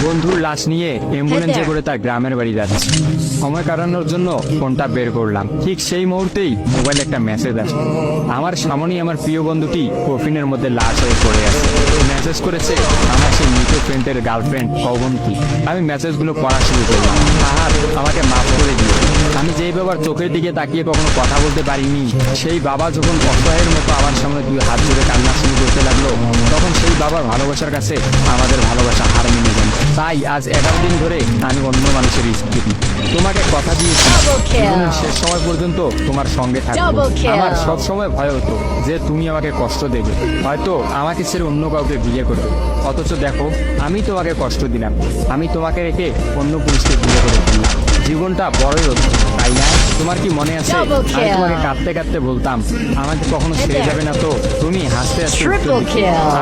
বন্ধুর লাশ নিয়ে অ্যাম্বুলেন্সে করে তার গ্রামের বাড়ি যাচ্ছে। সময় কাটানোর জন্য ফোনটা বের করলাম, ঠিক সেই মুহূর্তেই মোবাইলে একটা মেসেজ আসে। আমার সামনেই আমার প্রিয় বন্ধুটি কফিনের মধ্যে লাশ হয়ে পড়ে আছে। মেসেজ করেছে আমার সেই মৃত ফ্রেন্ডের গার্লফ্রেন্ড অবন্তী। আমি মেসেজগুলো পড়া শুরু করলাম। আহার, আমাকে মাফ করে দিও। আমি যেই বাবার চোখের দিকে তাকিয়ে কখনো কথা বলতে পারিনি, সেই বাবা যখন অসহায়ের মতো আমার সামনে দুই হাত জুড়ে কান্না শুরু করতে লাগলো, তখন সেই বাবার ভালোবাসার কাছে আমাদের ভালোবাসা হার মেনে যায়। তাই আজ 11 দিন ধরে আমি অন্য মানুষের স্ত্রী। তোমাকে কথা দিয়েছি জীবনের শেষ সময় পর্যন্ত তোমার সঙ্গে থাকবো। আমার সব সময় ভয় হতো যে তুমি আমাকে কষ্ট দেবে, হয়তো আমাকে ছেড়ে অন্য কাউকে বিয়ে করবে। অথচ দেখো, আমি তোমাকে কষ্ট দিলাম, আমি তোমাকে রেখে অন্য পুরুষকে বিয়ে করে ফেললাম। জীবনটা বড়ই হতো, তাই না? তোমার কি মনে আছে আমি তোমাকে কাঁদতে কাঁদতে বলতাম আমাকে কখনো ছেড়ে যাবে না? তো তুমি হাসতে হাসতে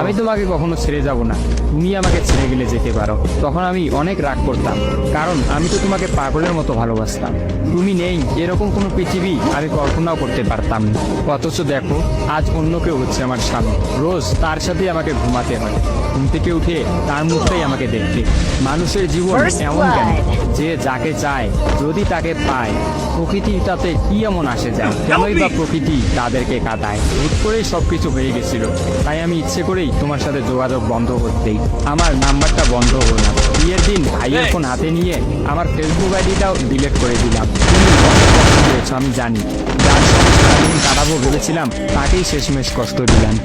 আমি তোমাকে কখনো ছেড়ে যাব না, তুমি আমাকে ছেড়ে গেলে যেতে পারো। তখন আমি অনেক রাগ করতাম, কারণ আমি তো তোমাকে পাগলের মতো ভালোবাসতাম। তুমি নেই এরকম কোনো পৃথিবী আমি কল্পনাও করতে পারতাম না। অথচ দেখো, আজ অন্য কেউ হচ্ছে আমার স্বামী। রোজ তার সাথে আমাকে ঘুমাতে হয়, ঘুম থেকে উঠে তার মুখটাই আমাকে দেখতে। মানুষের জীবন এমন কেন যে যাকে চায় যদি তাকে পায়, প্রকৃতির তাতে কি এমন আসে যায়? কেনই বা প্রকৃতি তাদেরকে কাঁদায়? হুট করেই সবকিছু হয়ে গেছিল, তাই আমি ইচ্ছে করেই তোমার সাথে যোগাযোগ বন্ধ করতেই আমার নাম্বারটা বন্ধ হলো না। বিয়ের দিন ভাইয়ের ফোন হাতে নিয়ে আমার ফেসবুক আইডিটাও ডিলিট করে দিলাম। তুমি অনেক কষ্ট পেয়েছো আমি জানি, যার সঙ্গে সারাদিন কাটাবো ভেবেছিলাম তাকেই শেষমেশ কষ্ট দিলাম।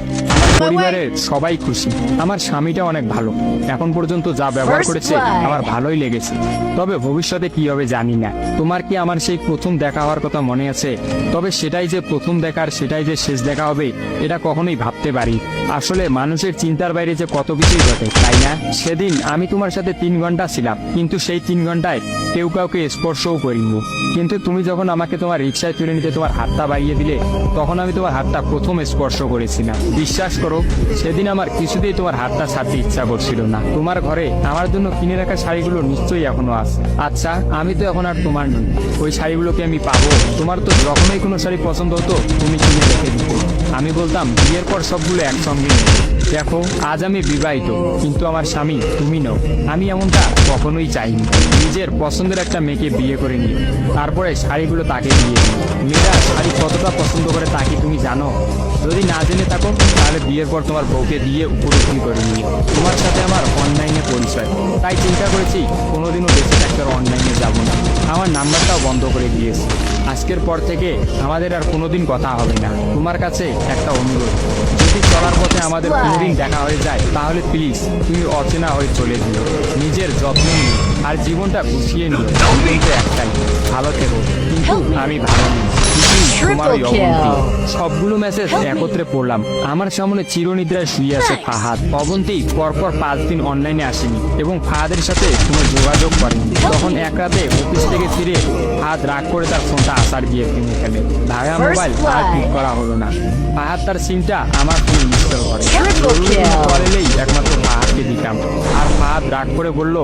আমার পরিবারের সবাই খুশি, আমার স্বামীটা অনেক ভালো, এখন পর্যন্ত যা ব্যবহার করেছে আমার ভালোই লেগেছে। তবে ভবিষ্যতে কি হবে জানি না। তোমার কি আমার সেই প্রথম দেখা হওয়ার কথা মনে আছে? তবে সেটাই যে প্রথম দেখার, সেটাই যে শেষ দেখা হবে, এটা কখনোই ভাবতে পারি। আসলে মানুষের চিন্তার বাইরে যে কত কিছুই ঘটে, তাই না? সেদিন আমি তোমার সাথে 3 ঘন্টা ছিলাম, কিন্তু সেই 3 ঘন্টায় কেউ কাউকে স্পর্শও করিনি। কিন্তু তুমি যখন আমাকে তোমার রিক্সায় তুলে নিতে তোমার হাতটা বাড়িয়ে দিলে, তখন আমি তোমার হাতটা প্রথম স্পর্শ করেছিলাম। বিশ্বাস করো, সেদিন আমার কিছুতেই তোমার হাতটা ছাড়তে ইচ্ছা করছিল না। তোমার ঘরে আমার জন্য কিনে রাখা শাড়িগুলো নিশ্চয়ই এখনো আছে। আচ্ছা, আমি তো এখন আর তোমার নই, ওই শাড়িগুলোকে আমি পাবো? তোমার তো যখনই কোনো শাড়ি পছন্দ হতো তুমি কিনে রেখে দিতে, আমি বলতাম বিয়ের পর সবগুলো একসঙ্গে নেবে। দেখো, আজ আমি বিবাহিত, কিন্তু আমার স্বামী তুমি নও। আমি এমনটা কখনোই চাইনি। নিজের পছন্দের একটা মেয়েকে বিয়ে করে নিই, তারপরে শাড়িগুলো তাকে দিয়ে দিই। মেয়েরা শাড়ি কতটা পছন্দ করে তা কি তুমি জানো? যদি না জেনে থাকো তাহলে বিয়ের পর তোমার বউকে দিয়ে উপলব্ধি করে নিও। তোমার সাথে আমার অনলাইনে পরিচয়, তাই চিন্তা করেছি কোনোদিনও বেঁচে থাকতে অনলাইনে যাব না। আমার নাম্বারটাও বন্ধ করে দিয়েছি। আজকের পর থেকে আমাদের আর কোনোদিন কথা হবে না। তোমার কাছে একটা অনুরোধ, যদি চলার পথে আমাদের কোনোদিন দেখা হয়ে যায় তাহলে প্লিজ তুমি অচেনা হয়ে চলে দিও। নিজের যত্ন নিও আর জীবনটা গুছিয়ে নিও। কিন্তু একটাই, ভালো থেকো। কিন্তু আমি ভালো নেই, তোমার ওই অবন্তী। সবগুলো মেসেজ একত্রে পড়লাম। আমার সামনে চিরনিদ্রায় শুয়ে আছে ফাহাদ। অবন্তী পরপর 5 দিন অনলাইনে আসেনি এবং ফাহাদের সাথে কোনো যোগাযোগ করেনি। তখন এক রাতে অফিস থেকে ফিরে ফাহাদ রাগ করে তার ফোনটা আসার গিয়ে ভেঙে ফেলে। ভাঙা মোবাইল আর ঠিক করা হলো না। ফাহাদ তার সিমটা আমার ফোনে ইনস্টল করে। কল এলেই একমাত্র ফাহাদকে দিতাম। আর ফাহাদ রাগ করে বলল,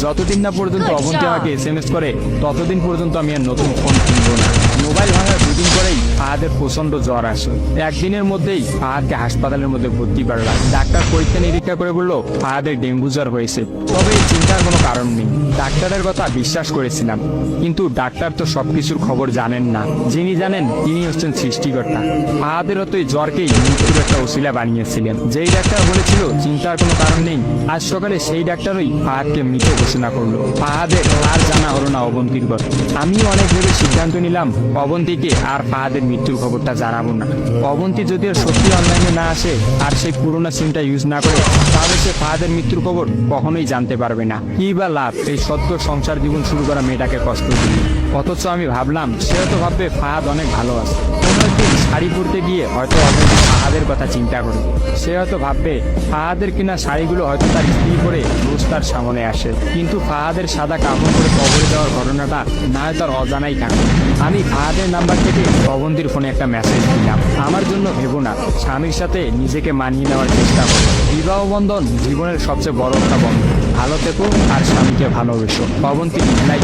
যতদিন না পর্যন্ত অবন্তী আমাকে SMS করে ততদিন পর্যন্ত আমি আর নতুন ফোন কিনবো না। মোবাইল ভাঙার 2 দিন পরেই ফাহাদের প্রচন্ড জ্বর আসে। একদিনের মধ্যেই ফাহাদকে হাসপাতালের মধ্যে ভর্তি করলাম। ডাক্তার পরীক্ষা নিরীক্ষা করে বলল ফাহাদের ডেঙ্গু জ্বর হয়েছে। তবে চিন্তার কোনো কারণ নেই, ডাক্তারের কথা বিশ্বাস করেছিলাম। কিন্তু ডাক্তার তো সবকিছুর খবর জানেন না, যিনি জানেন তিনি হচ্ছেন সৃষ্টিকর্তা। ফাহাদের হয়তো এই জ্বরকেই মৃত্যুর একটা ওসিলা বানিয়েছিলেন। যেই ডাক্তার বলেছিল চিন্তার কোনো কারণ নেই, আজ সকালে সেই ডাক্তারই ফাহাদকে মৃত ঘোষণা করলো। ফাহাদের আর জানা হলো না অবন্তীর কথা। আমিও অনেক ভেবে সিদ্ধান্ত নিলাম অবন্তীকে আর ফাহাদের মৃত্যুর খবরটা জানাবো না। অবন্তী যদি আর সত্যি অনলাইনে না আসে আর সেই পুরোনো সিমটা ইউজ না করে, তাহলে সে ফাহাদের মৃত্যুর খবর কখনোই জানতে পারবে না। কি বা লাভ এই সদ্য সংসার জীবন শুরু করা মেয়েটাকে কষ্ট দিয়ে? অথচ আমি ভাবলাম সে হয়তো ভাববে ফাহাদ অনেক ভালো আছে। কোনো একদিন শাড়ি পরতে গিয়ে হয়তো অবন্তী ফাহাদের কথা চিন্তা করবে। সে হয়তো ভাববে ফাহাদের কিনা শাড়িগুলো হয়তো তার স্ত্রী পরে রোজ তার সামনে আসে, কিন্তু ফাহাদের সাদা কাপড় পরে কবরে দেওয়ার ঘটনাটা না হয় তার অজানাই থাকে। আমি ফাহাদের নাম্বার থেকে অবন্তীর ফোনে একটা মেসেজ দিলাম, আমার জন্য ভেবো না, স্বামীর সাথে নিজেকে মানিয়ে নেওয়ার চেষ্টা করো। বিবাহ বন্ধন জীবনের সবচেয়ে বড় একটা বন্ধন। ভালো থেকো আর স্বামীকে ভালোবেসো। অবন্তী লাইক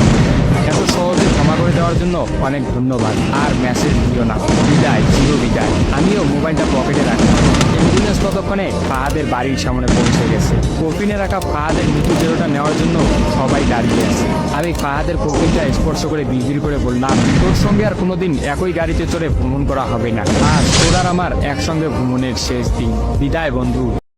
এত সহজে ক্ষমা করে দেওয়ার জন্য অনেক ধন্যবাদ। আর মেসেজ দিও না। বিদায়, চির বিদায়। আমিও মোবাইলটা পকেটে রাখলাম। অ্যাম্বুলেন্স ততক্ষণে ফাহাদের বাড়ির সামনে পৌঁছে গেছে। কফিনে রাখা ফাহাদের মৃত্যু দেহটা নেওয়ার জন্য সবাই দাঁড়িয়ে আছে। আমি ফাহাদের কফিনটা স্পর্শ করে বিড়বিড় করে বললাম, তোর সঙ্গে আর কোনোদিন একই গাড়িতে চড়ে ভ্রমণ করা হবে না। আর তোর আর আমার একসঙ্গে ভ্রমণের শেষ দিন। বিদায় বন্ধু।